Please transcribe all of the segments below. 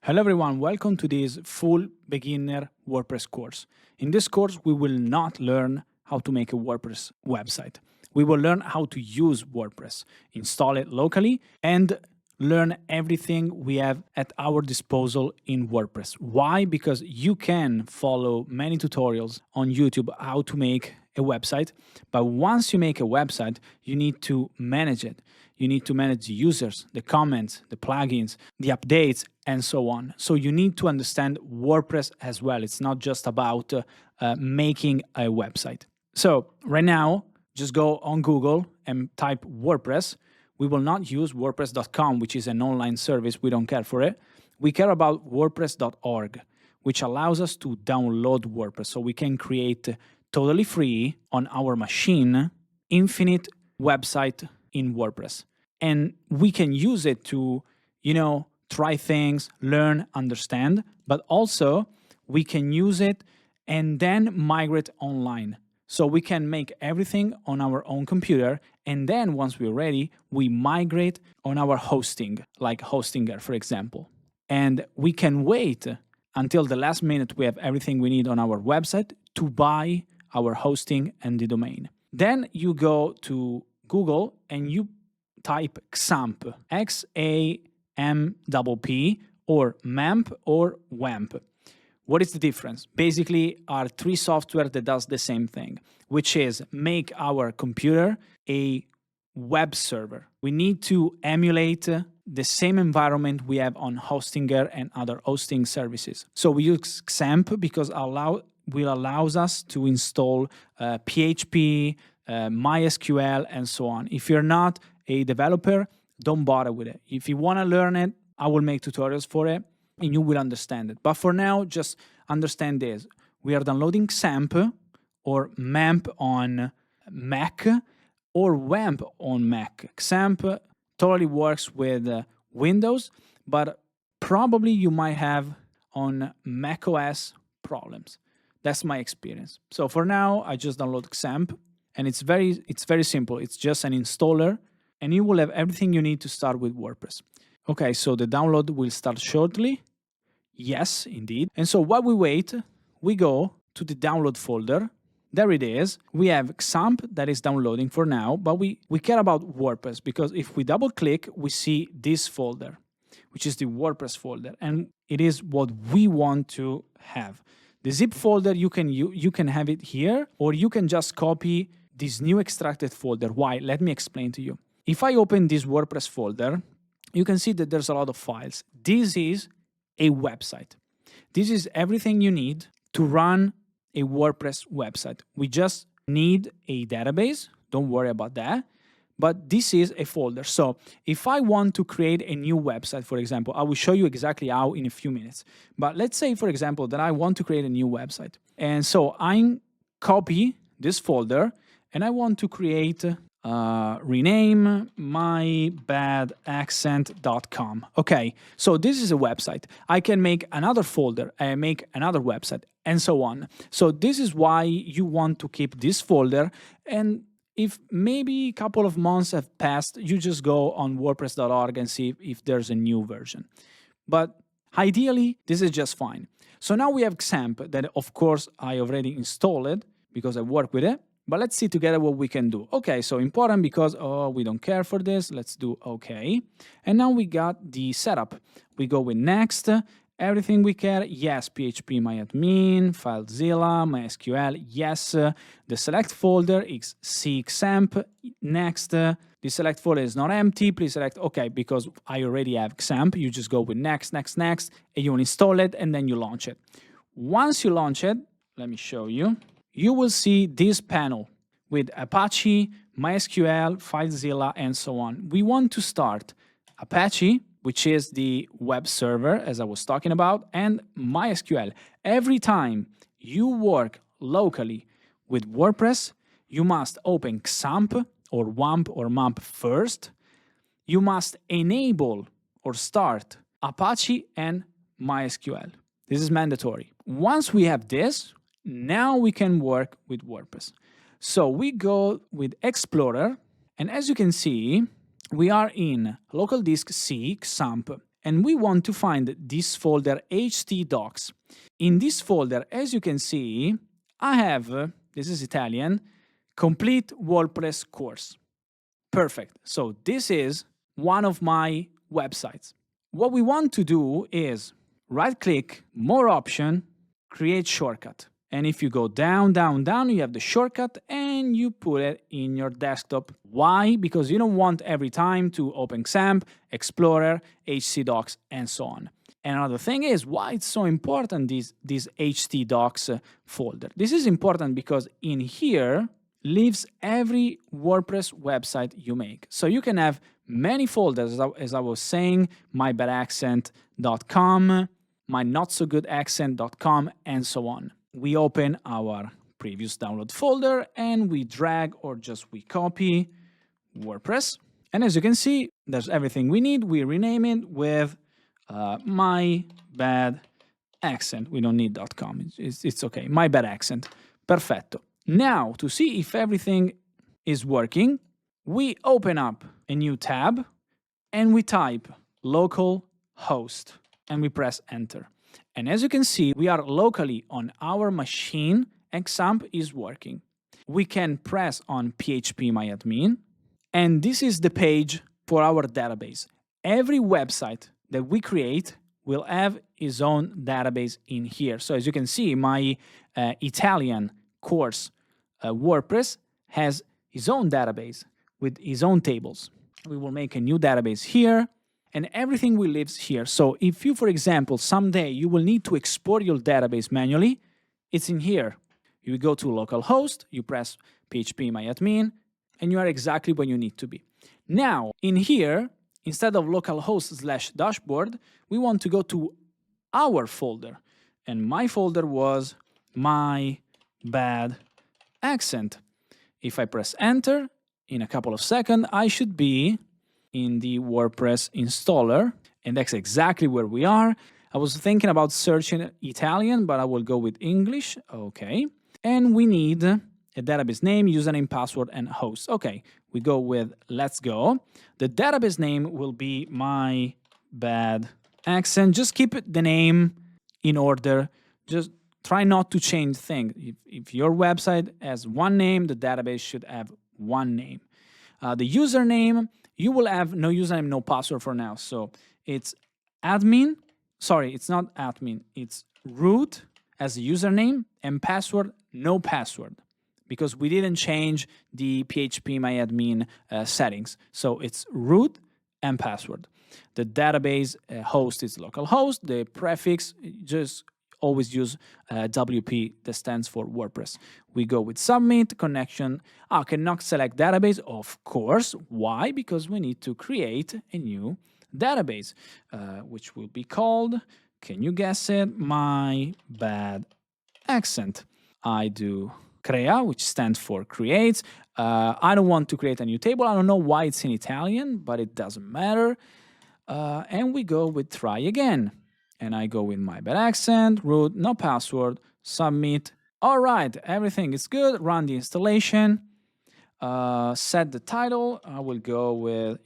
Hello everyone, welcome to this full beginner WordPress course. In this course, we will not learn how to make a WordPress website. We will learn how to use WordPress, install it locally, and learn everything we have at our disposal in WordPress. Why? Because you can follow many tutorials on YouTube how to make a website, but once you make a website, you need to manage it. You need to manage the users, the comments, the plugins, the updates, and so on. So you need to understand WordPress as well. It's not just about making a website. So right now, just go on Google and type WordPress. We will not use WordPress.com, which is an online service. We don't care for it. We care about WordPress.org, which allows us to download WordPress. So we can create totally free on our machine, infinite website in WordPress. And we can use it to, try things, learn, understand, but also we can use it and then migrate online. So we can make everything on our own computer, and then once we're ready, we migrate on our hosting, like Hostinger, for example. And we can wait until the last minute we have everything we need on our website to buy our hosting and the domain. Then you go to Google and you type XAMPP, XAMPP, or MAMP or WAMP. What is the difference? Basically, are three software that does the same thing, which is make our computer a web server. We need to emulate the same environment we have on Hostinger and other hosting services. So we use XAMPP because will allows us to install PHP, MySQL, and so on. If you're not a developer, don't bother with it. If you want to learn it, I will make tutorials for it, and you will understand it. But for now, just understand this. We are downloading XAMPP or MAMP on Mac or WAMP on Mac. XAMPP totally works with Windows, but probably you might have on macOS problems. That's my experience. So for now, I just download XAMPP, and it's very simple. It's just an installer, and you will have everything you need to start with WordPress. Okay, so the download will start shortly. Yes, indeed. And so while we wait, we go to the download folder. There it is. We have XAMPP that is downloading for now, but we care about WordPress because if we double click, we see this folder, which is the WordPress folder, and it is what we want to have. The zip folder, you can have it here, or you can just copy this new extracted folder. Why? Let me explain to you. If I open this WordPress folder, you can see that there's a lot of files. This is a website. This is everything you need to run a WordPress website. We just need a database. Don't worry about that. But this is a folder. So if I want to create a new website, for example, I will show you exactly how in a few minutes. But let's say, for example, that I want to create a new website. And so I copy this folder and I want to create rename mybadaccent.com. Okay, so this is a website. I can make another folder, I make another website, and so on. So this is why you want to keep this folder, and if maybe a couple of months have passed, you just go on WordPress.org and see if there's a new version. But ideally, this is just fine. So now we have XAMPP that, of course, I already installed it because I work with it. But let's see together what we can do. Okay, so important because, we don't care for this. Let's do okay. And now we got the setup. We go with next. Everything we care, yes, PHP myadmin, FileZilla, MySQL, yes. The select folder is XAMPP, next. The select folder is not empty, please select okay, because I already have XAMPP. You just go with next, next, next, and you install it, and then you launch it. Once you launch it, let me show you. You will see this panel with Apache, MySQL, FileZilla, and so on. We want to start Apache, which is the web server, as I was talking about, and MySQL. Every time you work locally with WordPress, you must open XAMPP or WAMP or MAMP first. You must enable or start Apache and MySQL. This is mandatory. Once we have this, now we can work with WordPress. So we go with Explorer, and as you can see, we are in local disk C, XAMPP, and we want to find this folder htdocs. In this folder, as you can see, I have, this is Italian, complete WordPress course. Perfect. So this is one of my websites. What we want to do is right-click, more option, create shortcut. And if you go down, down, down, you have the shortcut and you put it in your desktop. Why? Because you don't want every time to open XAMPP, Explorer, htdocs, and so on. And another thing is why it's so important, this htdocs folder. This is important because in here lives every WordPress website you make. So you can have many folders, as I was saying, mybadaccent.com, mynotsogoodAccent.com, and so on. We open our previous download folder and we drag or just we copy WordPress. And as you can see, there's everything we need. We rename it with My Bad Accent. We don't need .com. It's okay. My Bad Accent. Perfetto. Now, to see if everything is working, we open up a new tab and we type localhost and we press enter. And as you can see, we are locally on our machine and XAMPP is working. We can press on phpMyAdmin, and this is the page for our database. Every website that we create will have its own database in here. So as you can see, my Italian course WordPress has his own database with his own tables. We will make a new database here, and everything will live here. So if you, for example, someday you will need to export your database manually, it's in here. You go to localhost, you press phpMyAdmin, and you are exactly where you need to be. Now, in here, instead of localhost/dashboard, we want to go to our folder. And my folder was My Bad Accent. If I press enter, in a couple of seconds, I should be in the WordPress installer, and that's exactly where we are. I was thinking about searching Italian, but I will go with English. Okay. And we need a database name, username, password, and host. Okay, we go with let's go. The database name will be My Bad Accent. Just keep the name in order. Just try not to change things. If your website has one name, the database should have one name. The username, you will have no username, no password for now. So it's admin. Sorry, it's not admin. It's root as a username and password, no password, because we didn't change the phpMyAdmin settings. So it's root and password. The database host is localhost. The prefix, just always use WP, that stands for WordPress. We go with submit, connection. I cannot select database, of course. Why? Because we need to create a new database, which will be called, can you guess it? My Bad Accent. I do crea, which stands for create. I don't want to create a new table. I don't know why it's in Italian, but it doesn't matter. And we go with try again. And I go with My Bad Accent, root, no password, submit. All right, everything is good. Run the installation. Set the title. I will go with,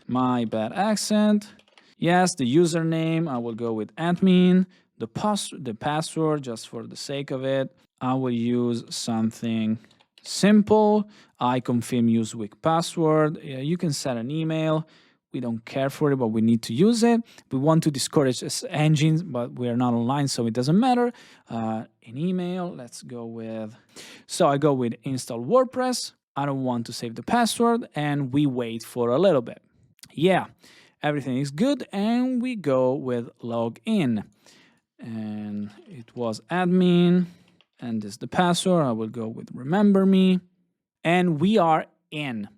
My Bad Accent. Yes, the username, I will go with admin. The password, just for the sake of it, I will use something simple. I confirm use weak password. You can set an email. We don't care for it, but we need to use it. We want to discourage engines, but we are not online, so it doesn't matter. An email, let's go with... So I go with install WordPress. I don't want to save the password, and we wait for a little bit. Yeah, everything is good, and we go with login. And it was admin, and this is the password. I will go with remember me, and we are in.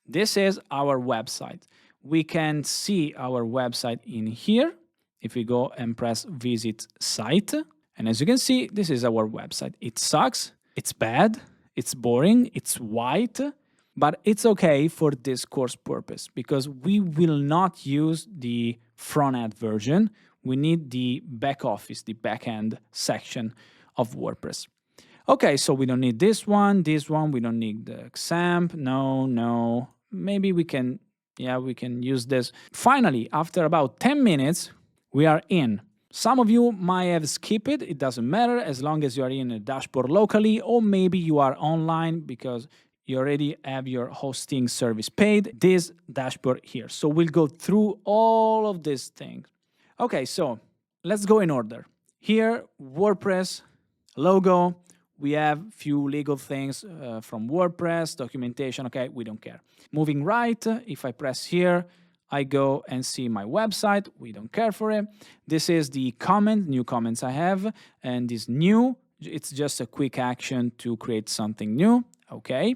This is our website. We can see our website in here if we go and press visit site. And as you can see, this is our website. It sucks, it's bad, it's boring, it's white, but it's okay for this course purpose because we will not use the front end version. We need the back office, the backend section of WordPress. Okay, so we don't need this one, we don't need the XAMPP, no. Maybe we can, we can use this. Finally, after about 10 minutes, We are in. Some of you might have skipped it. It doesn't matter as long as you are in a dashboard locally, or maybe you are online because you already have your hosting service paid. This dashboard here. So we'll go through all of these things. Okay, so let's go in order. Here, WordPress logo. We have few legal things from WordPress, documentation. Okay, we don't care. Moving right, if I press here, I go and see my website. We don't care for it. This is the new comments I have. And this new, it's just a quick action to create something new. Okay.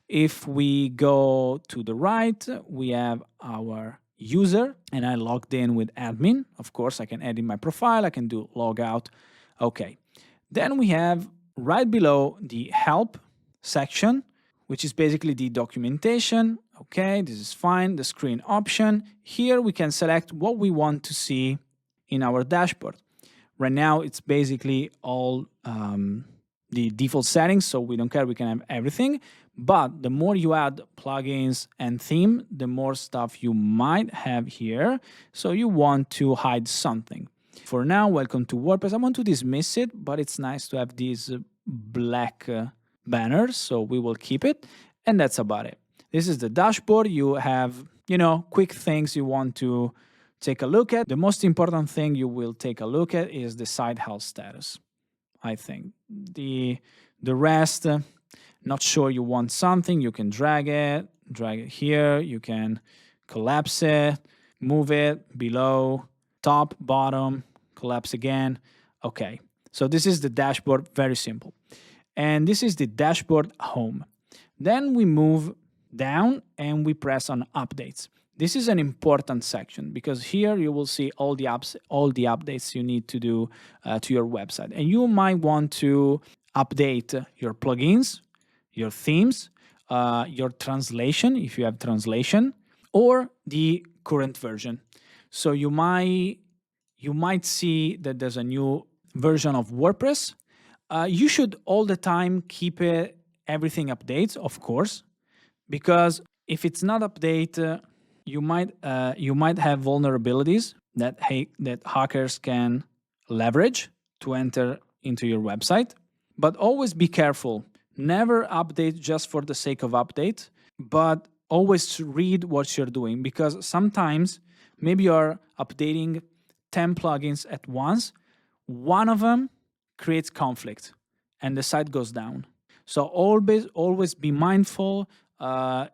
If we go to the right, we have our user, and I logged in with admin. Of course, I can edit my profile. I can do log out. Okay. Then we have right below the help section, which is basically the documentation. Okay, this is fine. The screen option. Here we can select what we want to see in our dashboard. Right now, it's basically all the default settings, so we don't care. We can have everything. But the more you add plugins and theme, the more stuff you might have here. So you want to hide something. For now, welcome to WordPress. I want to dismiss it, but it's nice to have these black banners, so we will keep it. And that's about it. This is the dashboard. You have, quick things you want to take a look at. The most important thing you will take a look at is the site health status, I think. The rest, not sure you want something, you can drag it here, you can collapse it, move it below, top, bottom, collapse again. Okay, so this is the dashboard, very simple. And this is the dashboard home. Then we move down and we press on updates. This is an important section because here you will see all the updates you need to do to your website. And you might want to update your plugins, your themes, your translation, if you have translation, or the current version. So you might see that there's a new version of WordPress. You should all the time keep everything updates, of course, because if it's not updated, you might have vulnerabilities that hackers can leverage to enter into your website. But always be careful. Never update just for the sake of update, but always read what you're doing, because sometimes maybe you're updating 10 plugins at once. One of them creates conflict and the site goes down. So always be mindful.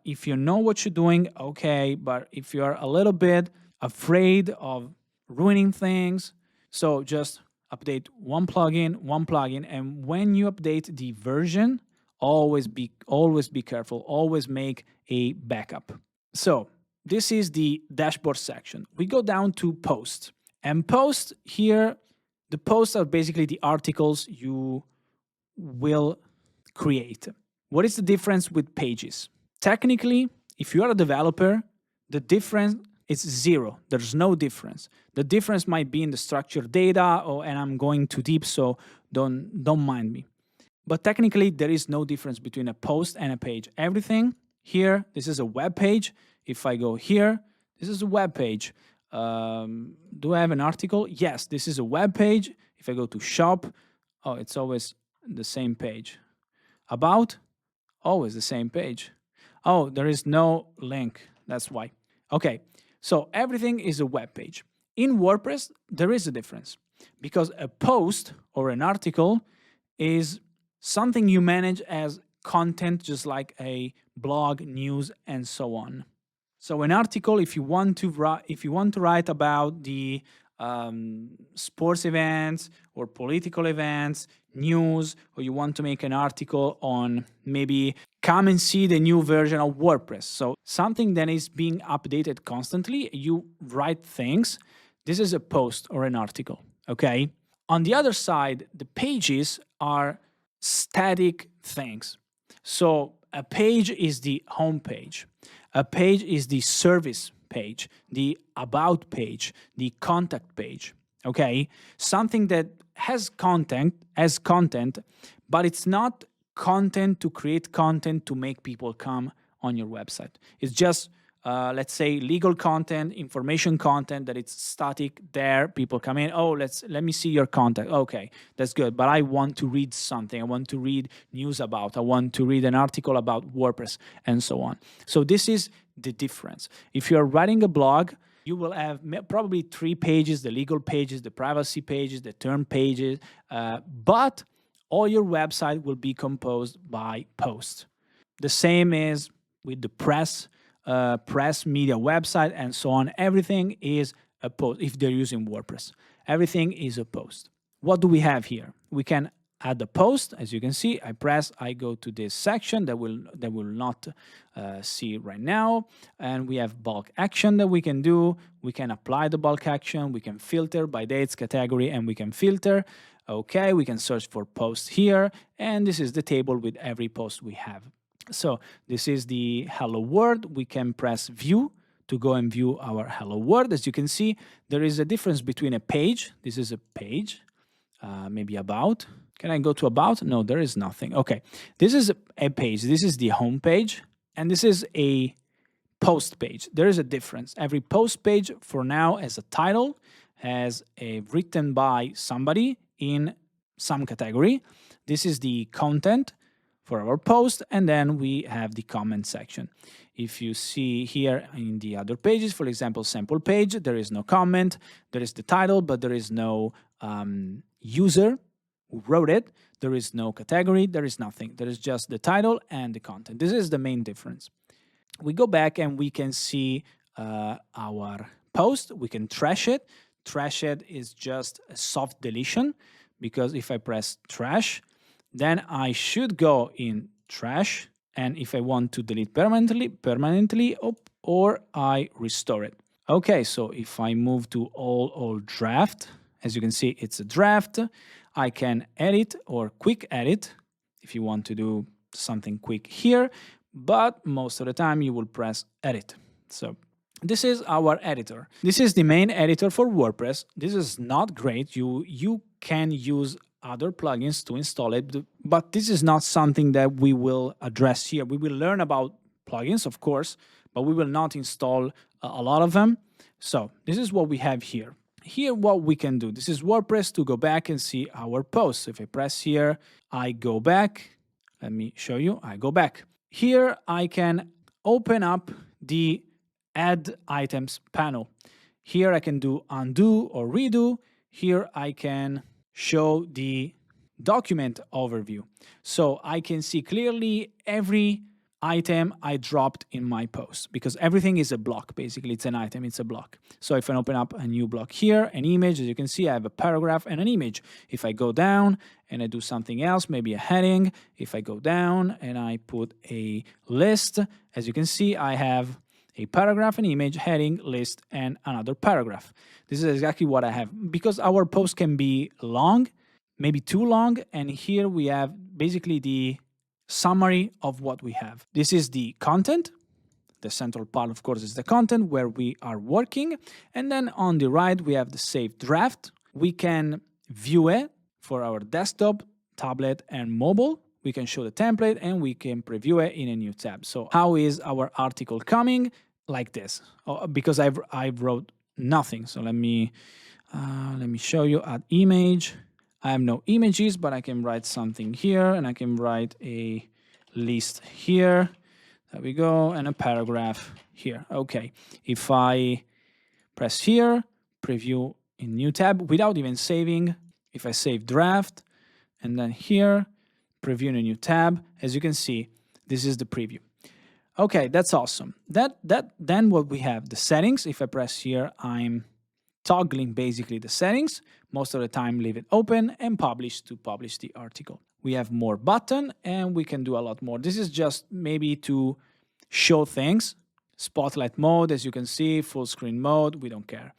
If you know what you're doing, okay, but if you're a little bit afraid of ruining things, so just update one plugin, and when you update the version, always be careful. Always make a backup. So this is the dashboard section. We go down to posts, and posts here. The posts are basically the articles you will create. What is the difference with pages? Technically, if you are a developer, the difference is zero. There's no difference. The difference might be in the structured data, and I'm going too deep, so don't mind me. But technically, there is no difference between a post and a page. Everything here, this is a web page. If I go here, this is a web page. Do I have an article? Yes, this is a web page. If I go to shop, oh, it's always the same page. About, always the same page. Oh, there is no link. That's why. Okay, so everything is a web page. In WordPress, there is a difference because a post or an article is something you manage as content, just like a blog, news, and so on. So an article, if you want to write about the sports events or political events, news, or you want to make an article on maybe come and see the new version of WordPress. So something that is being updated constantly, you write things. This is a post or an article, okay? On the other side, the pages are static things. So a page is the home page. A page is the service page, the about page, the contact page, okay? Something that has content, but it's not content to create content to make people come on your website. It's just let's say legal content, information content that it's static there. People come in, oh, let me see your content. Okay, that's good. But I want to read something. I want to read news about. I want to read an article about WordPress and so on. So this is the difference. If you're writing a blog, you will have probably 3 pages: the legal pages, the privacy pages, the term pages, but all your website will be composed by posts. The same is with the press media website and so on. Everything is a post. If they're using WordPress, everything is a post. What do we have here? We can add the post. As you can see, I go to this section that will not see right now, and we have bulk action that we can do. We can apply the bulk action. We can filter by dates, category, and we can filter. Okay, we can search for posts here, and this is the table with every post we have. So this is the hello world. We can press view to go and view our hello world. As you can see, there is a difference between a page. This is a page, maybe about. Can I go to about? No, there is nothing. Okay, this is a page. This is the home page, and this is a post page. There is a difference. Every post page for now has a title, has a written by somebody in some category. This is the content for our post, and then we have the comment section. If you see here in the other pages, for example, sample page, there is no comment, there is the title, but there is no user who wrote it, there is no category, there is nothing. There is just the title and the content. This is the main difference. We go back and we can see our post. We can trash it. Trash it is just a soft deletion, because if I press trash, then I should go in trash, and if I want to delete permanently, or I restore it. Okay, so if I move to all draft, as you can see, it's a draft. I can edit or quick edit if you want to do something quick here, but most of the time you will press edit. So this is our editor. This is the main editor for WordPress. This is not great. You can use other plugins to install it, but this is not something that we will address here. We will learn about plugins, of course, but we will not install a lot of them. So this is what we have here. Here, what we can do, this is WordPress to go back and see our posts. If I press here, I go back. Let me show you. I go back. Here, I can open up the Add Items panel. Here, I can do undo or redo. Here, I can show the document overview. So I can see clearly every item I dropped in my post, because everything is a block. Basically, it's an item, it's a block. So if I open up a new block here, an image, as you can see, I have a paragraph and an image. If I go down and I do something else, maybe a heading, if I go down and I put a list, as you can see, I have a paragraph, an image, heading, list, and another paragraph. This is exactly what I have, because our post can be long, maybe too long, and here we have basically the summary of what we have. This is the content. The central part, of course, is the content where we are working, and then on the right we have the saved draft. We can view it for our desktop, tablet, and mobile. We can show the template and we can preview it in a new tab. So how is our article coming? Like this, because I wrote nothing. So let me show you. Add image. I have no images, but I can write something here, and I can write a list here. There we go, and a paragraph here. Okay, if I press here, preview in new tab without even saving. If I save draft, and then here, preview in a new tab, as you can see, this is the preview. Okay, that's awesome. Then what we have, the settings. If I press here, I'm toggling basically the settings. Most of the time, leave it open and publish to publish the article. We have more button, and we can do a lot more. This is just maybe to show things. Spotlight mode, as you can see, full screen mode, we don't care.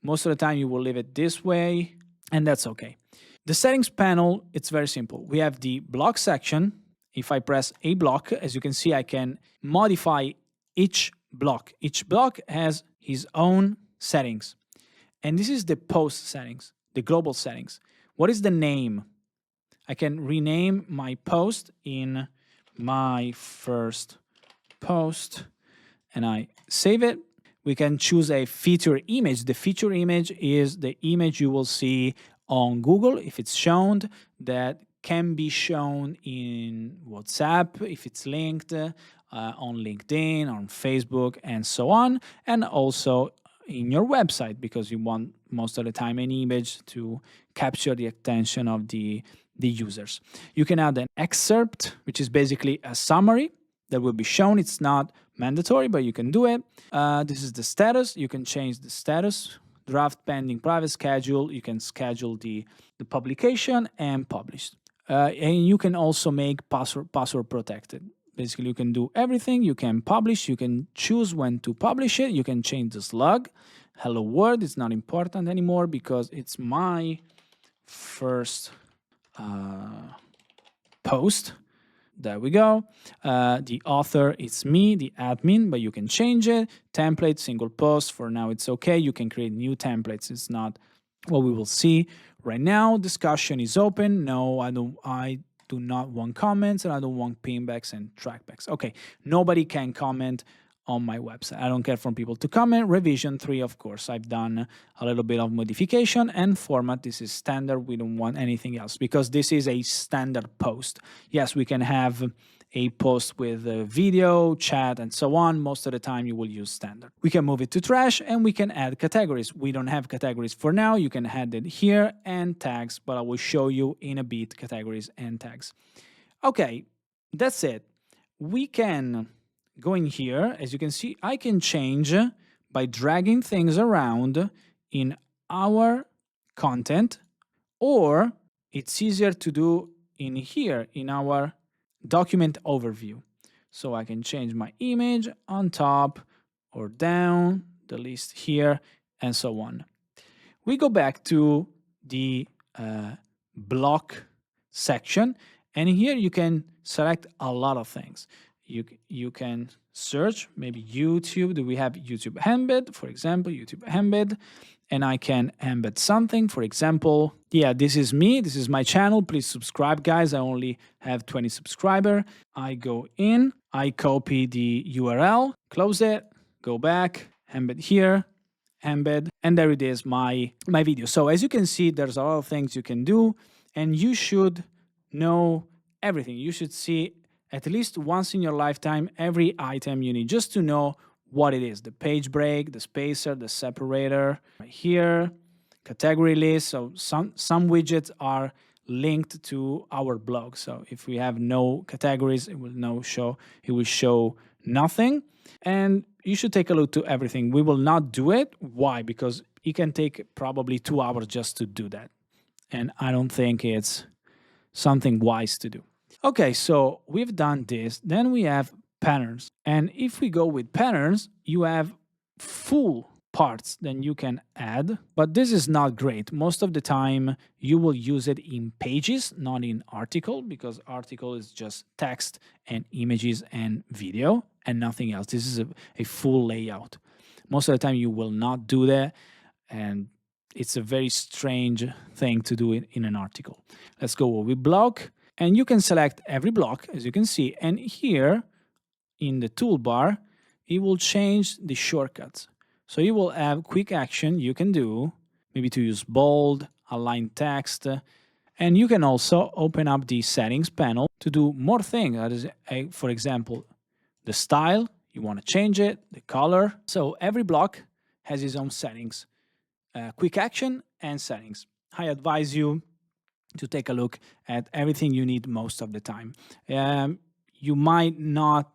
Most of the time, you will leave it this way, and that's okay. The settings panel, it's very simple. We have the block section. If I press a block, as you can see, I can modify each block. Each block has his own settings. And this is the post settings, the global settings. What is the name? I can rename my post in my first post, and I save it. We can choose a feature image. The feature image is the image you will see on Google if it's shown, that can be shown in WhatsApp if it's linked, on LinkedIn, on Facebook, and so on, and also in your website, because you want most of the time an image to capture the attention of the users. You can add an excerpt, which is basically a summary that will be shown. It's not mandatory, but you can do it. This is the status. You can change the status. Draft, pending, private, schedule. You can schedule the publication and publish. And you can also make password protected. Basically, you can do everything. You can publish. You can choose when to publish it. You can change the slug. Hello world is not important anymore because it's my first post. There we go. The author, it's me, the admin, but you can change it. Template, single post. For now, it's okay. You can create new templates. It's not what we will see right now. Discussion is open. No, I do not want comments, and I don't want pinbacks and trackbacks. Okay, nobody can comment on my website. I don't care for people to comment. Revision 3, of course, I've done a little bit of modification. And format, this is standard. We don't want anything else because this is a standard post. Yes, we can have a post with a video, chat, and so on. Most of the time you will use standard. We can move it to trash, and we can add categories. We don't have categories for now. You can add it here, and tags, but I will show you in a bit categories and tags. Okay, that's it. We can go in here. As you can see, I can change by dragging things around in our content, or it's easier to do in here in our document overview. So I can change my image on top or down, the list here, and so on. We go back to the block section, and here you can select a lot of things. You can search maybe YouTube. Do we have YouTube embed, for example, YouTube embed, and I can embed something. For example, yeah, this is me. This is my channel. Please subscribe, guys. I only have 20 subscribers. I go in, I copy the URL, close it, go back, embed here, embed, and there it is, my video. So as you can see, there's a lot of things you can do, and you should know everything. You should see at least once in your lifetime every item you need, just to know what it is. The page break, the spacer, the separator, right here, category list. So some widgets are linked to our blog. So if we have no categories, it will show nothing. And you should take a look to everything. We will not do it. Why? Because it can take probably 2 hours just to do that. And I don't think it's something wise to do. Okay, so we've done this. Then we have patterns. And if we go with patterns, you have full parts then you can add, but this is not great. Most of the time you will use it in pages, not in article, because article is just text and images and video and nothing else. This is a full layout. Most of the time you will not do that, and it's a very strange thing to do in an article. Let's go with block, and you can select every block, as you can see, and here in the toolbar it will change the shortcuts. So you will have quick action you can do, maybe to use bold, align text, and you can also open up the settings panel to do more things. That is, for example, the style, you want to change it, the color. So every block has its own settings, quick action and settings. I advise you to take a look at everything you need most of the time. You might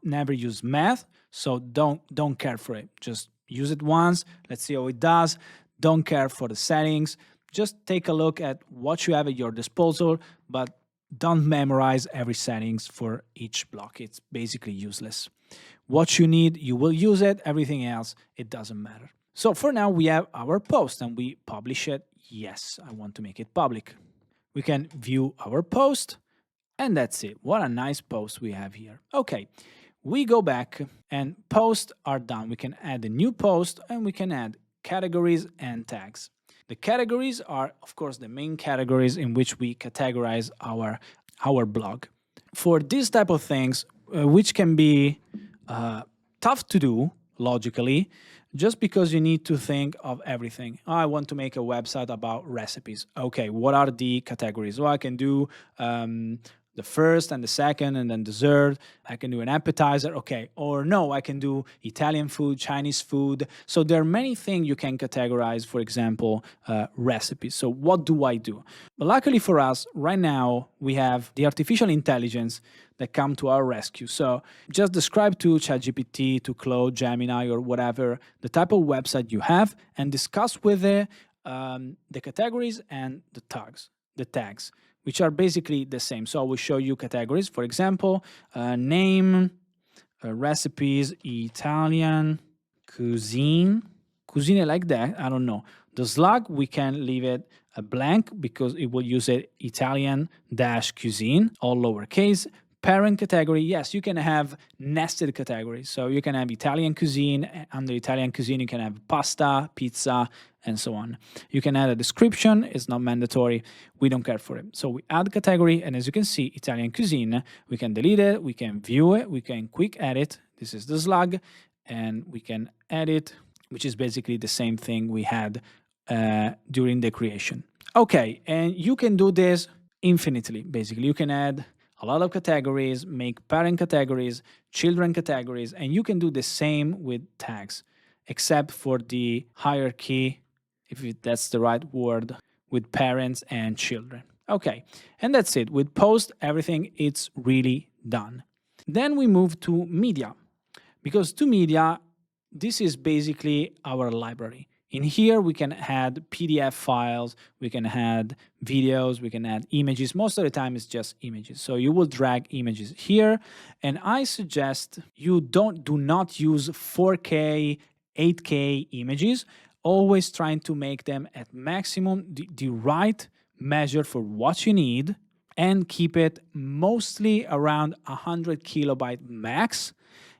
never use math, so don't care for it. Just use it once. Let's see how it does. Don't care for the settings. Just take a look at what you have at your disposal, but don't memorize every settings for each block. It's basically useless. What you need, you will use it. Everything else, it doesn't matter. So for now, we have our post and we publish it. Yes, I want to make it public. We can view our post, and that's it. What a nice post we have here. Okay. We go back and posts are done. We can add a new post and we can add categories and tags. The categories are, of course, the main categories in which we categorize our blog. For this type of things, which can be tough to do, logically, just because you need to think of everything. Oh, I want to make a website about recipes. Okay, what are the categories? Well, I can do the first and the second and then dessert. I can do an appetizer. Okay, or no, I can do Italian food, Chinese food. So there are many things you can categorize, for example, recipes. So what do I do? But luckily for us, right now, we have the artificial intelligence that come to our rescue. So just describe to ChatGPT, to Claude, Gemini, or whatever the type of website you have, and discuss with it the categories and the tags, which are basically the same. So I will show you categories. For example, name, recipes, Italian, cuisine like that. I don't know. The slug, we can leave it a blank because it will use it Italian dash cuisine, all lowercase. Parent category, yes, you can have nested categories. So you can have Italian cuisine. Under Italian cuisine, you can have pasta, pizza, and so on. You can add a description. It's not mandatory. We don't care for it. So we add category, and as you can see, Italian cuisine, we can delete it, we can view it, we can quick edit. This is the slug, and we can edit, which is basically the same thing we had during the creation. Okay, and you can do this infinitely, basically. You can add a lot of categories, make parent categories, children categories, and you can do the same with tags, except for the hierarchy, if that's the right word, with parents and children. Okay, and that's it. With post, everything it's really done. Then we move to media, because to media, this is basically our library. In here, we can add PDF files, we can add videos, we can add images. Most of the time, it's just images. So you will drag images here. And I suggest you do not use 4K, 8K images, always trying to make them at maximum the right measure for what you need, and keep it mostly around 100 kilobyte max.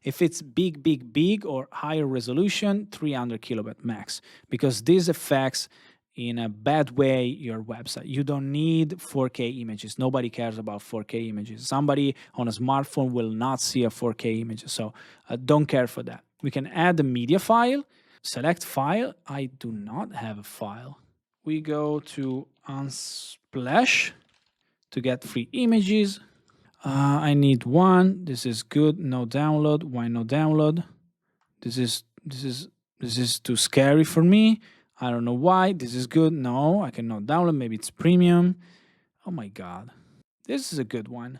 If it's big or higher resolution, 300 kilobyte max, because this affects in a bad way your website. You don't need 4K images. Nobody cares about 4K images. Somebody on a smartphone will not see a 4K image, so don't care for that. We can add a media file, select file. I do not have a file. We go to Unsplash to get free images. I need one. This is good. No download. Why no download? This is too scary for me. I don't know why. This is good. No, I cannot download. Maybe it's premium. Oh my god. This is a good one.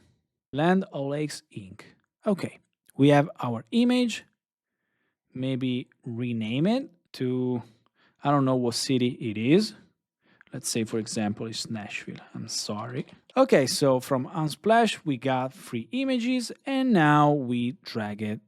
Land O'Lakes Inc. Okay. We have our image. Maybe rename it to, I don't know what city it is. Let's say, for example, it's Nashville. I'm sorry. Okay, so from Unsplash, we got free images, and now we drag it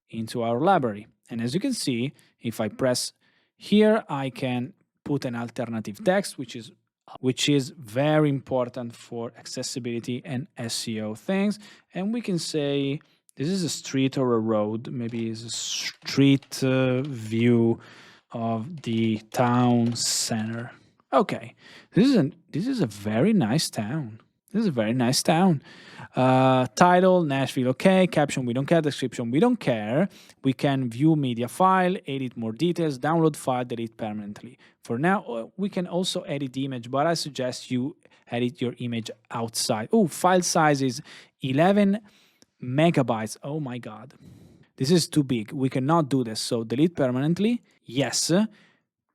into our library. And as you can see, if I press here, I can put an alternative text, which is very important for accessibility and SEO things. And we can say, this is a street or a road. Maybe it's a street view of the town center. Okay, this is a very nice town. This is a very nice town. Title, Nashville, okay. Caption, we don't care. Description, we don't care. We can view media file, edit more details, download file, delete permanently. For now, we can also edit the image, but I suggest you edit your image outside. Oh, file size is 11 megabytes. Oh my God. This is too big. We cannot do this. So delete permanently. Yes.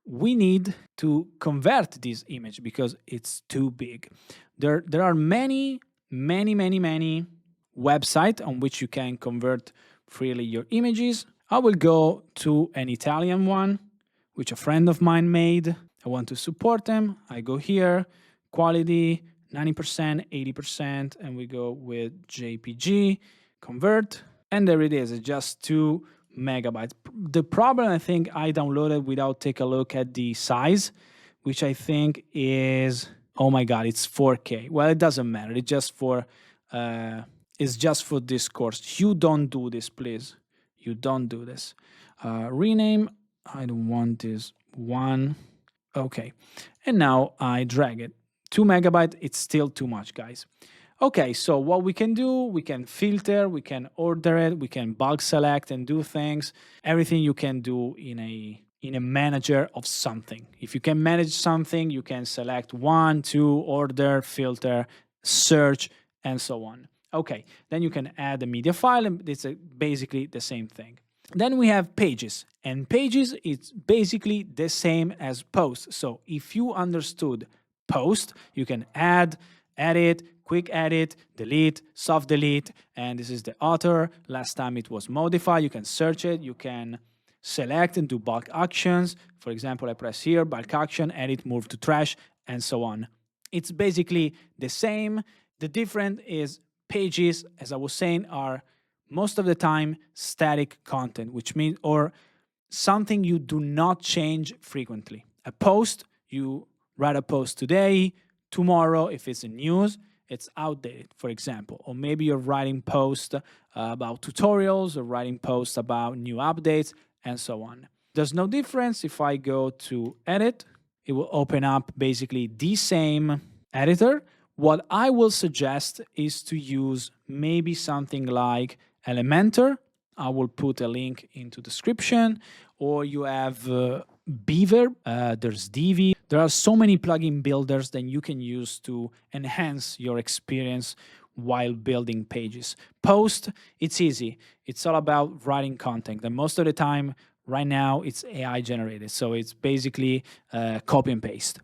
We need to convert this image because it's too big. There are many websites on which you can convert freely your images. I will go to an Italian one, which a friend of mine made. I want to support them. I go here, quality, 90%, 80%, and we go with JPG, convert, and there it is. It's just 2 megabytes. The problem, I think, I downloaded without take a look at the size, which I think is, oh my god, it's 4K. Well, it doesn't matter. It's just for this course. You don't do this, please. You don't do this. Rename. I don't want this one. Okay, and now I drag it. 2 megabytes. It's still too much, guys. Okay, so what we can do, we can filter, we can order it, we can bulk select and do things. Everything you can do in a manager of something. If you can manage something, you can select one, two, order, filter, search, and so on. Okay, then you can add a media file, and it's basically the same thing. Then we have pages, and pages it's basically the same as posts. So if you understood post, you can add, edit, quick edit, delete, soft delete, and this is the author. Last time it was modify. You can search it, you can select and do bulk actions. For example, I press here, bulk action, edit, move to trash, and so on. It's basically the same. The difference is pages, as I was saying, are most of the time static content, which means, or something you do not change frequently. A post, you write a post today, tomorrow, if it's in news, it's outdated, for example. Or maybe you're writing posts about tutorials or writing posts about new updates and so on. There's no difference. If I go to edit, it will open up basically the same editor. What I will suggest is to use maybe something like Elementor. I will put a link into description, or you have Beaver, there's Divi. There are so many plugin builders that you can use to enhance your experience while building pages. Post, it's easy. It's all about writing content, and most of the time, right now, it's AI generated. So it's basically copy and paste.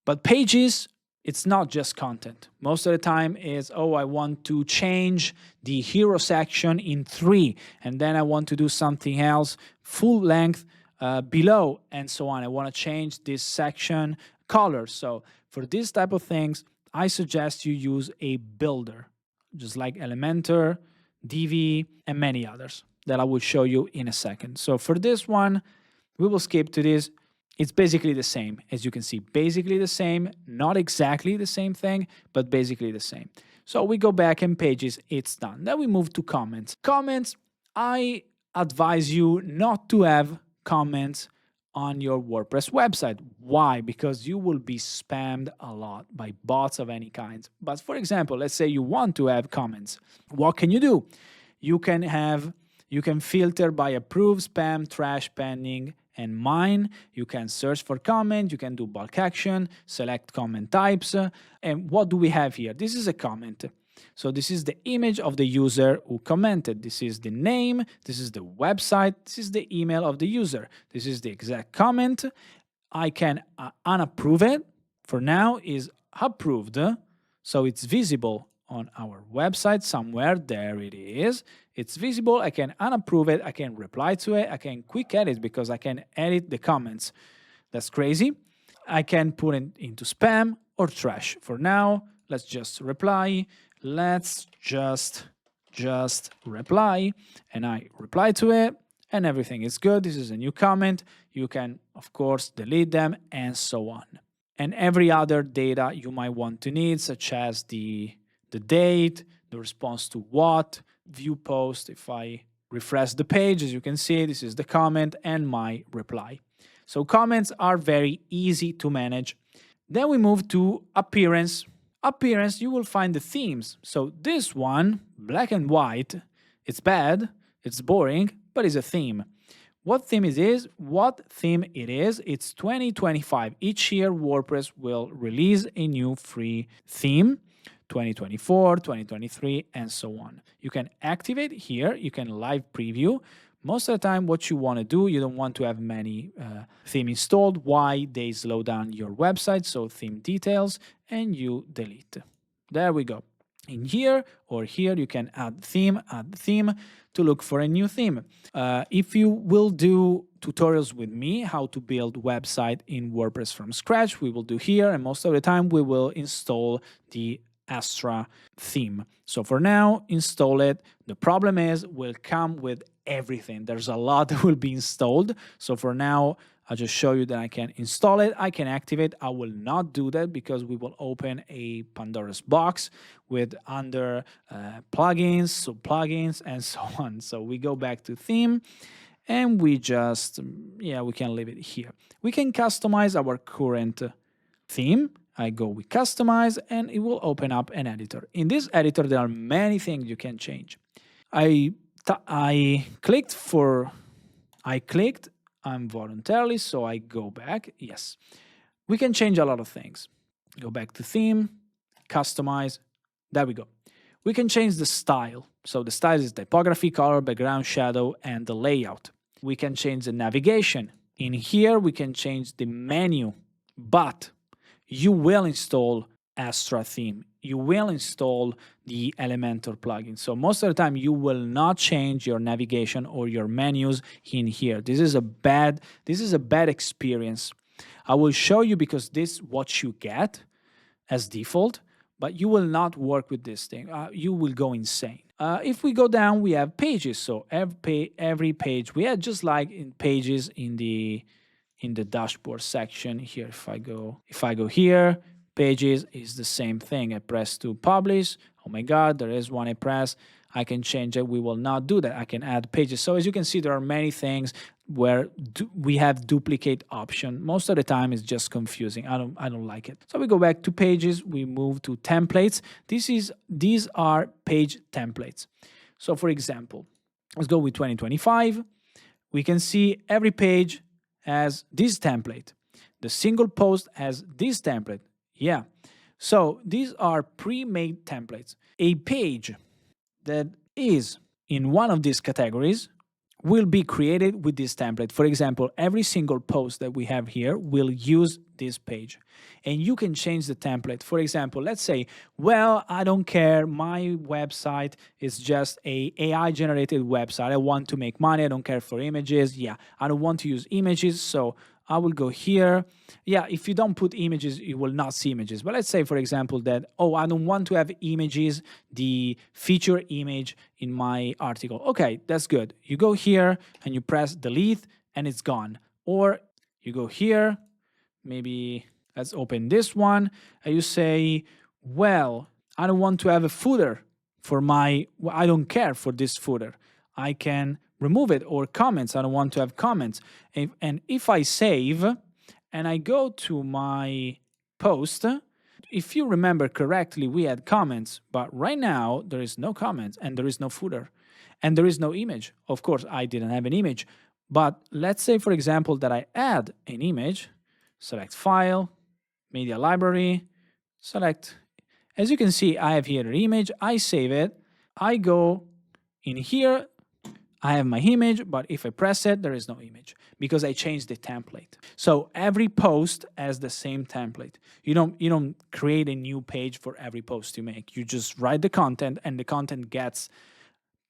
But pages, it's not just content. Most of the time is, oh, I want to change the hero section in 3, and then I want to do something else full length below, and so on. I want to change this section color. So for this type of things, I suggest you use a builder, just like Elementor, Divi, and many others that I will show you in a second. So for this one, we will skip to this. It's basically the same, as you can see, basically the same, not exactly the same thing, but basically the same. So we go back and pages, it's done. Then we move to comments. Comments, I advise you not to have comments on your WordPress website. Why? Because you will be spammed a lot by bots of any kind. But for example, let's say you want to have comments. What can you do? You can filter by approved, spam, trash, pending, and mine. You can search for comment, you can do bulk action, select comment types. And what do we have here? This is a comment. So this is the image of the user who commented. This is the name, this is the website, this is the email of the user. This is the exact comment. I can unapprove it. For now is approved. So it's visible on our website somewhere. There it is. It's visible. I can unapprove it. I can reply to it. I can quick edit because I can edit the comments. That's crazy. I can put it into spam or trash. For now, let's just reply. Let's just reply, and I reply to it, and everything is good. This is a new comment. You can, of course, delete them and so on. And every other data you might want to need, such as the date, the response to what, view post. If I refresh the page, as you can see, this is the comment and my reply. So comments are very easy to manage. Then we move to appearance. Appearance, you will find the themes. So this one, black and white, it's bad, it's boring, but it's a theme. What theme it is? It's 2025. Each year, WordPress will release a new free theme. 2024, 2023, and so on. You can activate here, you can live preview. Most of the time, what you want to do, you don't want to have many theme installed. Why? They slow down your website, so theme details, and you delete. There we go. In here or here, you can add theme to look for a new theme. If you will do tutorials with me, how to build website in WordPress from scratch, we will do here, and most of the time we will install the Astra theme. So for now, install it. The problem is, will come with everything. There's a lot that will be installed. So for now, I'll just show you that I can install it. I can activate. I will not do that because we will open a Pandora's box with under plugins, sub-plugins, and so on. So we go back to theme, and we just, we can leave it here. We can customize our current theme. I go with customize, and it will open up an editor. In this editor, there are many things you can change. I clicked voluntarily, so I go back. Yes, we can change a lot of things. Go back to theme, customize. There we go. We can change the style. So the style is typography, color, background, shadow, and the layout. We can change the navigation. In here, we can change the menu, but you will install Astra theme. You will install the Elementor plugin. So most of the time, you will not change your navigation or your menus in here. This is a bad experience. I will show you because this is what you get as default, but you will not work with this thing. You will go insane. If we go down, we have pages. So every page we had, just like in pages in the dashboard section here. If I go here, pages is the same thing. I press to publish. Oh my God, there is one I press. I can change it. We will not do that. I can add pages. So as you can see, there are many things where we have duplicate option. Most of the time it's just confusing. I don't like it. So we go back to pages. We move to templates. These are page templates. So for example, let's go with 2025. We can see every page has this template. The single post has this template. Yeah. So these are pre-made templates. A page that is in one of these categories will be created with this template. For example, every single post that we have here will use this page. And you can change the template. For example, let's say, well, I don't care. My website is just a AI-generated website. I want to make money. I don't care for images. Yeah, I don't want to use images. So I will go here. Yeah, if you don't put images, you will not see images. But let's say, for example, that, oh, I don't want to have images, the feature image in my article. Okay, that's good. You go here and you press delete and it's gone. Or you go here, maybe let's open this one, and you say, well, I don't want to have a footer for I don't care for this footer. I can remove it, or comments. I don't want to have comments. And if I save and I go to my post, if you remember correctly, we had comments, but right now there is no comments and there is no footer and there is no image. Of course, I didn't have an image, but let's say, for example, that I add an image, select file, media library, select. As you can see, I have here an image. I save it. I go in here. I have my image, but if I press it, there is no image because I changed the template. So every post has the same template. You don't create a new page for every post you make. You just write the content and the content gets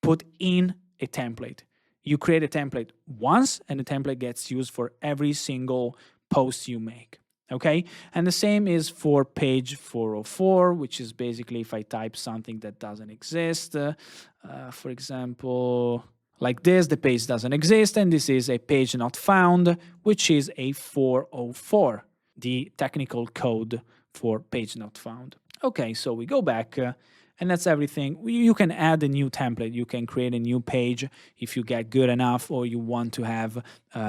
put in a template. You create a template once and the template gets used for every single post you make. Okay, and the same is for page 404, which is basically if I type something that doesn't exist. For example, like this, the page doesn't exist, and this is a page not found, which is a 404, the technical code for page not found. Okay, so we go back, and that's everything. You can add a new template. You can create a new page if you get good enough or you want to have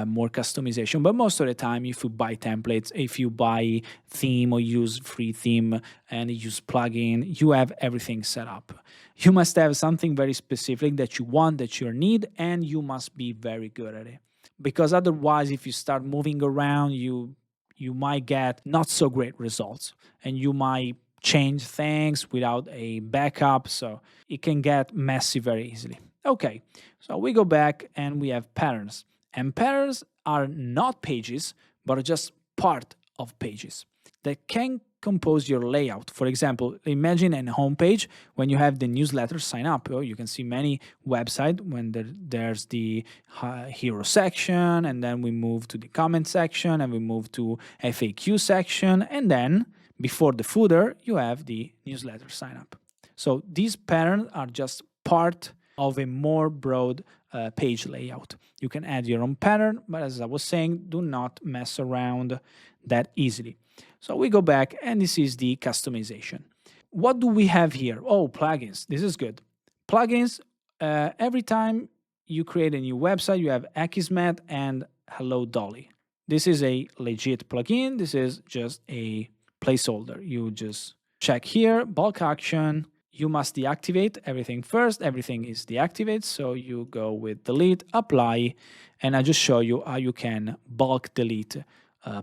more customization. But most of the time, if you buy templates, if you buy theme or use free theme and use plugin, you have everything set up. You must have something very specific that you want, that you need, and you must be very good at it. Because otherwise, if you start moving around, you might get not so great results, and you might change things without a backup, so it can get messy very easily. Okay, so we go back and we have patterns. And patterns are not pages, but are just part of pages that can compose your layout. For example, imagine a homepage when you have the newsletter sign up. You can see many websites when there's the hero section, and then we move to the comment section, and we move to FAQ section, and then before the footer, you have the newsletter sign up. So these patterns are just part of a more broad page layout. You can add your own pattern, but as I was saying, do not mess around that easily. So we go back, and this is the customization. What do we have here? Oh, plugins. This is good. Plugins, every time you create a new website, you have Akismet and Hello Dolly. This is a legit plugin. This is just a placeholder. You just check here, bulk action. You must deactivate everything first. Everything is deactivated. So you go with delete, apply, and I just show you how you can bulk delete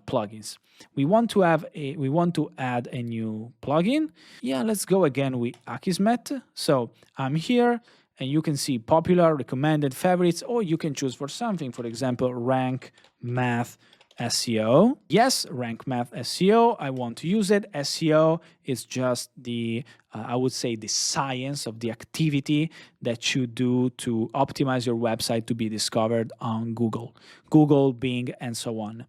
plugins. We want to add a new plugin. Yeah, let's go again with Akismet. So I'm here, and you can see popular, recommended, favorites, or you can choose for something. For example, rank math SEO. Yes, rank math SEO. I want to use it. SEO is just the, I would say, the science of the activity that you do to optimize your website to be discovered on Google, Bing, and so on.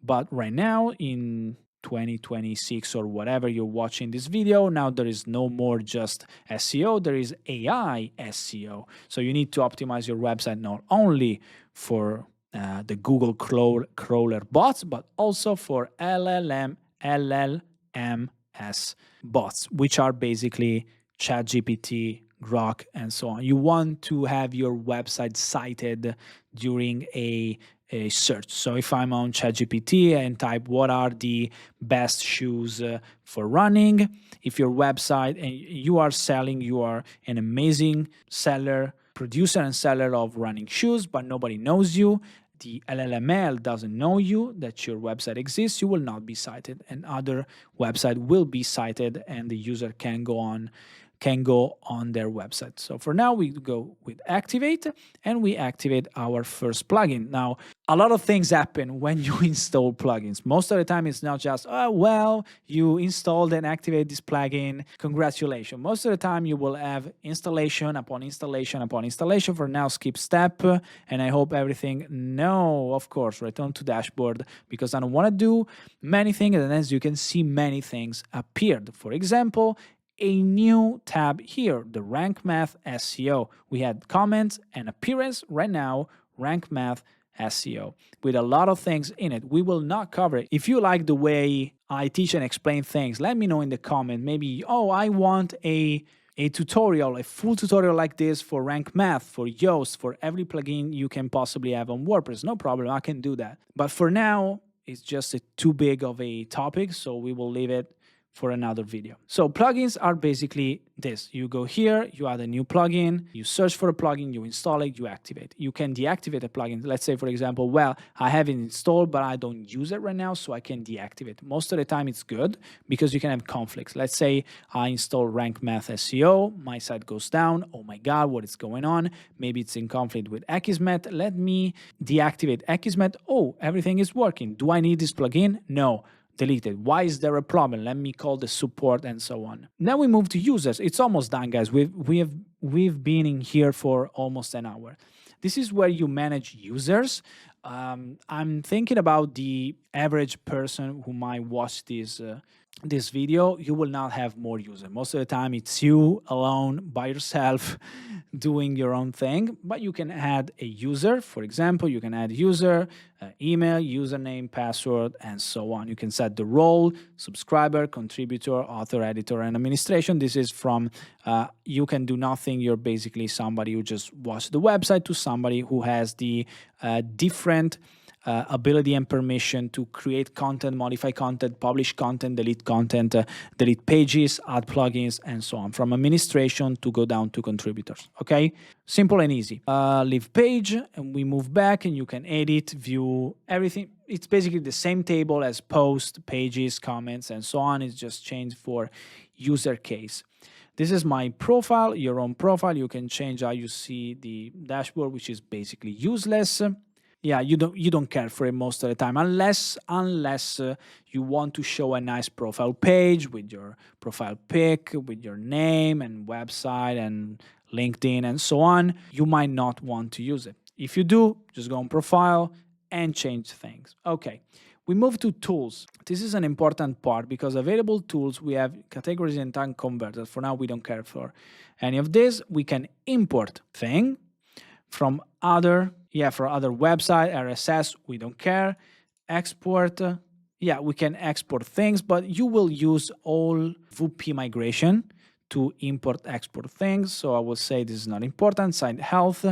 But right now in 2026 or whatever you're watching this video, now there is no more just SEO, there is AI SEO. So you need to optimize your website not only for the Google crawler bots, but also for LLMS bots, which are basically ChatGPT, Grok, and so on. You want to have your website cited during a search. So if I'm on ChatGPT and type what are the best shoes for running, if your website and you are selling, you are an amazing seller, producer and seller of running shoes, but nobody knows you, the LLML doesn't know you, that your website exists, you will not be cited, and other website will be cited, and the user can go on their website. So for now, we go with activate, and we activate our first plugin. Now, a lot of things happen when you install plugins. Most of the time, it's not just, oh, well, you installed and activate this plugin, congratulations. Most of the time, you will have installation upon installation upon installation. For now, skip step, and I hope everything, no, of course, return to dashboard, because I don't want to do many things, and as you can see, many things appeared. For example, a new tab here, the Rank Math SEO. We had comments and appearance. Right now, Rank Math SEO with a lot of things in it. We will not cover it. If you like the way I teach and explain things, let me know in the comment. Maybe, oh, I want a tutorial, a full tutorial like this for Rank Math, for Yoast, for every plugin you can possibly have on WordPress. No problem, I can do that. But for now, it's just too big of a topic, so we will leave it for another video. So plugins are basically this. You go here, you add a new plugin, you search for a plugin, you install it, you activate. You can deactivate a plugin. Let's say, for example, well, I have it installed, but I don't use it right now, so I can deactivate. Most of the time it's good because you can have conflicts. Let's say I install Rank Math SEO, my site goes down, oh my God, what is going on? Maybe it's in conflict with Akismet. Let me deactivate Akismet. Oh, everything is working. Do I need this plugin? No. Deleted. Why is there a problem? Let me call the support and so on. Now we move to users. It's almost done, guys. We've been in here for almost an hour. This is where you manage users. I'm thinking about the average person who might watch this video. You will not have more users. Most of the time it's you alone by yourself doing your own thing, but you can add a user. For example, you can add user, email, username, password, and so on. You can set the role, subscriber, contributor, author, editor, and administration. This is from you can do nothing. You're basically somebody who just watched the website to somebody who has the different ability and permission to create content, modify content, publish content, delete pages, add plugins, and so on. From administration to go down to contributors, okay? Simple and easy. Leave page, and we move back, and you can edit, view, everything. It's basically the same table as post, pages, comments, and so on. It's just changed for user case. This is my profile, your own profile. You can change how you see the dashboard, which is basically useless. Yeah, you don't care for it most of the time, unless you want to show a nice profile page with your profile pic, with your name and website and LinkedIn and so on. You might not want to use it. If you do, just go on profile and change things. Okay, we move to tools. This is an important part because available tools, we have categories and time converters. For now, we don't care for any of this. We can import thing from other website, RSS, we don't care. Export, we can export things, but you will use all WP migration to import export things. So I will say this is not important. Site health,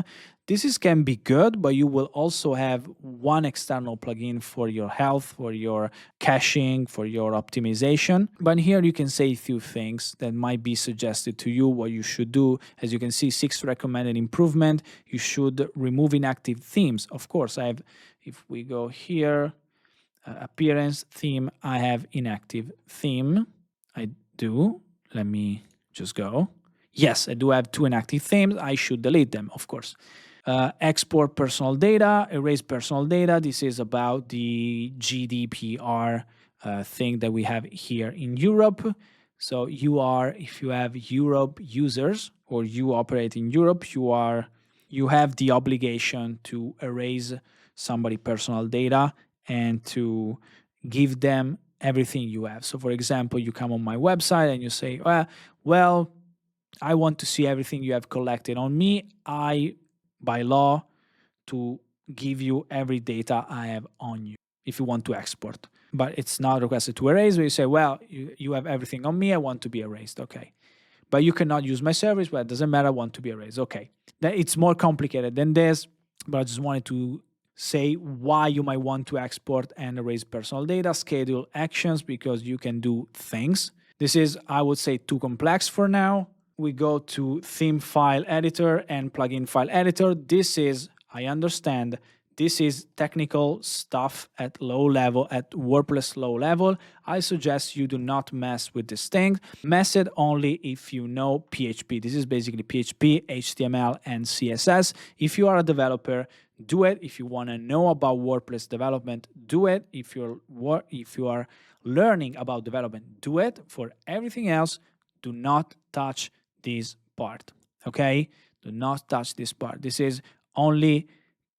can be good, but you will also have one external plugin for your health, for your caching, for your optimization. But here you can say a few things that might be suggested to you what you should do. As you can see, 6 recommended improvement. You should remove inactive themes. Of course, if we go here, appearance theme, I have inactive theme. I do. Let me just go. Yes, I do have 2 inactive themes. I should delete them, of course. Export personal data, erase personal data. This is about the GDPR thing that we have here in Europe. So if you have Europe users or you operate in Europe, you have the obligation to erase somebody personal data and to give them everything you have. So for example, you come on my website and you say, well, I want to see everything you have collected on me. By law, to give you every data I have on you if you want to export. But it's not requested to erase, where you say, well, you have everything on me, I want to be erased. Okay. But you cannot use my service, but it doesn't matter, I want to be erased. Okay. It's more complicated than this, but I just wanted to say why you might want to export and erase personal data, schedule actions, because you can do things. This is, I would say, too complex for now. We go to theme file editor and plugin file editor. I understand, this is technical stuff at low level, at WordPress low level. I suggest you do not mess with this thing. Mess it only if you know PHP. This is basically PHP, HTML, and CSS. If you are a developer, do it. If you want to know about WordPress development, do it. If you are learning about development, do it. For everything else, do not touch this part. Okay? Do not touch this part. This is only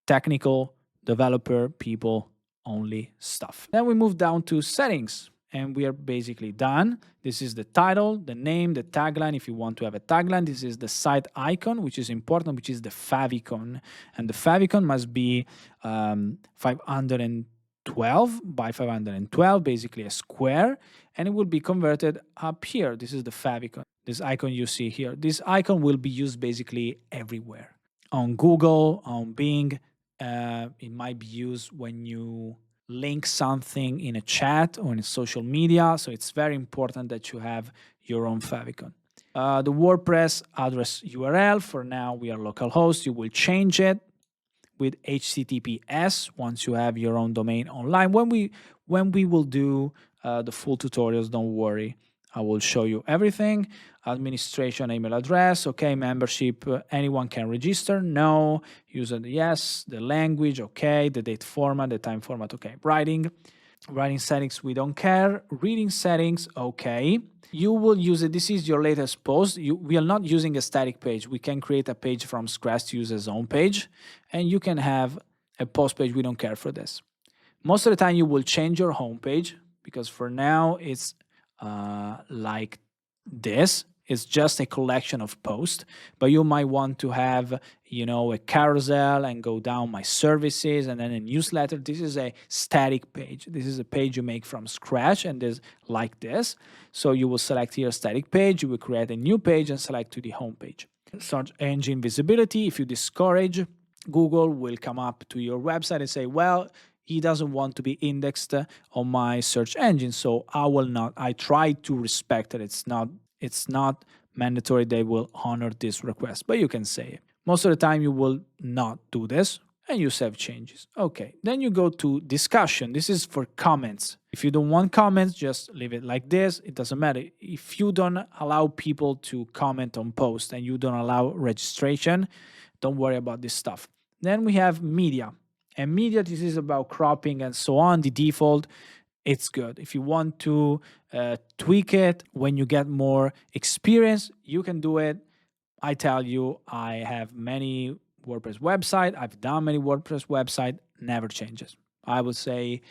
technical developer people only stuff. Then we move down to settings and we are basically done. This is the title, the name, the tagline. If you want to have a tagline, this is the site icon, which is important, which is the favicon. And the favicon must be 512 by 512, basically a square, and it will be converted up here. This is the favicon. This icon you see here. This icon will be used basically everywhere. On Google, on Bing, it might be used when you link something in a chat or in social media. So it's very important that you have your own favicon. The WordPress address URL, for now we are localhost. You will change it with HTTPS once you have your own domain online. When we will do the full tutorials, don't worry, I will show you everything. Administration email address, okay. Membership, anyone can register, no. User, yes. The language, okay. The date format, the time format, okay. Writing settings, we don't care. Reading settings, okay. You will use it. This is your latest post. We are not using a static page. We can create a page from scratch to use as home page, and you can have a post page. We don't care for this. Most of the time, you will change your home page because for now it's like this. It's just a collection of posts, but you might want to have, a carousel and go down my services and then a newsletter. This is a static page. This is a page you make from scratch and is like this. So you will select here static page. You will create a new page and select to the home page. Search engine visibility. If you discourage, Google will come up to your website and say, well, he doesn't want to be indexed on my search engine, so I will not. I try to respect it. It's not mandatory they will honor this request, but you can say it. Most of the time you will not do this and you save changes. Okay, then you go to discussion. This is for comments. If you don't want comments, just leave it like this. It doesn't matter. If you don't allow people to comment on posts and you don't allow registration, don't worry about this stuff. Then we have media. And media, this is about cropping and so on. The default, it's good. If you want to tweak it when you get more experience, you can do it. I tell you, I have many WordPress websites. I've done many WordPress websites, never changes. I would say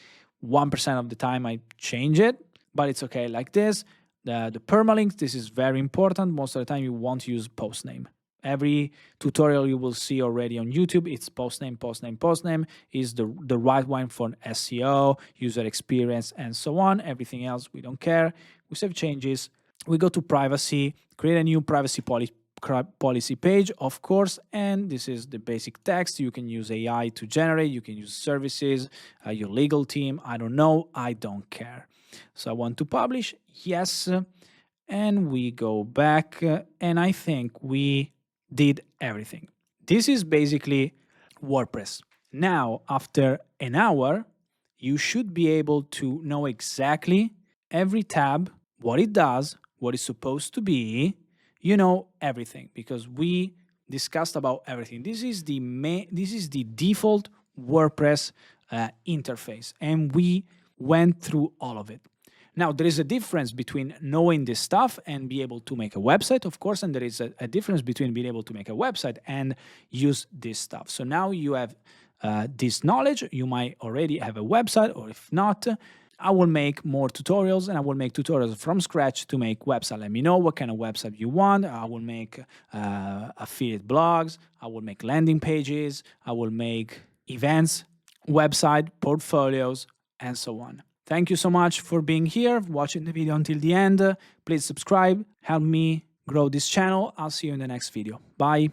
1% of the time I change it, but it's okay like this. The permalinks, this is very important. Most of the time you want to use post name. Every tutorial you will see already on YouTube, it's postname, postname, postname is the right one for SEO, user experience, and so on. Everything else, we don't care. We save changes. We go to privacy, create a new privacy policy page, of course, and this is the basic text. You can use AI to generate, you can use services, your legal team, I don't know, I don't care. So I want to publish, yes, and we go back, and I think we did everything. This is basically WordPress. Now, after an hour, you should be able to know exactly every tab, what it does, what it's supposed to be, you know, everything, because we discussed about everything. This is the default WordPress interface, and we went through all of it. Now, there is a difference between knowing this stuff and be able to make a website, of course, and there is a difference between being able to make a website and use this stuff. So now you have this knowledge. You might already have a website, or if not, I will make more tutorials, and I will make tutorials from scratch to make website. Let me know what kind of website you want. I will make affiliate blogs. I will make landing pages. I will make events, website, portfolios, and so on. Thank you so much for being here, watching the video until the end. Please subscribe, help me grow this channel. I'll see you in the next video. Bye.